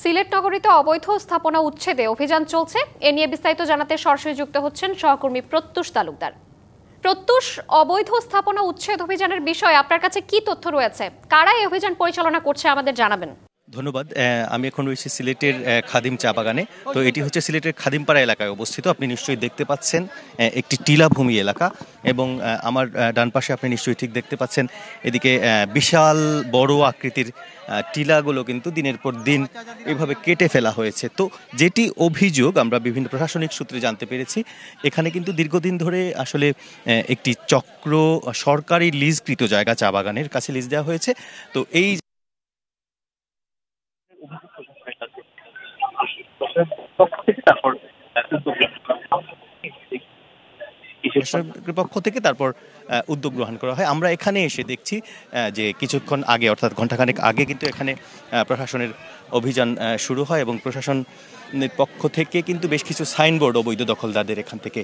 সিলেট নগরীতে অবৈধ স্থাপনা উচ্ছেদে অভিযান চলছে। এ নিয়ে বিস্তারিত জানাতে সরাসরি যুক্ত হচ্ছেন সহকর্মী প্রত্যুষ তালুকদার। প্রত্যুষ, অবৈধ স্থাপনা উচ্ছেদ অভিযানের বিষয়ে আপনার কাছে কি তথ্য রয়েছে? কারা এই অভিযান পরিচালনা করছে আমাদের জানাবেন। ধন্যবাদ। আমি এখন রয়েছি সিলেটের খাদিম চা বাগানে। তো এটি হচ্ছে সিলেটের খাদিমপাড়া এলাকায় অবস্থিত। আপনি নিশ্চয়ই দেখতে পাচ্ছেন একটি টিলাভূমি এলাকা, এবং আমার ডান পাশে আপনি নিশ্চয়ই ঠিক দেখতে পাচ্ছেন এদিকে বিশাল বড় আকৃতির টিলাগুলো কিন্তু দিনের পর দিন এভাবে কেটে ফেলা হয়েছে। তো যেটি অভিযোগ আমরা বিভিন্ন প্রশাসনিক সূত্রে জানতে পেরেছি, এখানে কিন্তু দীর্ঘদিন ধরে আসলে একটি চক্র সরকারি লিজকৃত জায়গা চা বাগানের কাছে লিজ দেওয়া হয়েছে। তো এই পক্ষ থেকে তারপর উদ্যোগ গ্রহণ করা হয়। আমরা এখানে এসে দেখছি যে কিছুক্ষণ আগে, অর্থাৎ ঘন্টাখানেক আগে কিন্তু এখানে প্রশাসনের অভিযান শুরু হয়, এবং প্রশাসনের পক্ষ থেকে কিন্তু বেশ কিছু সাইনবোর্ড অবৈধ দখলদারদের এখান থেকে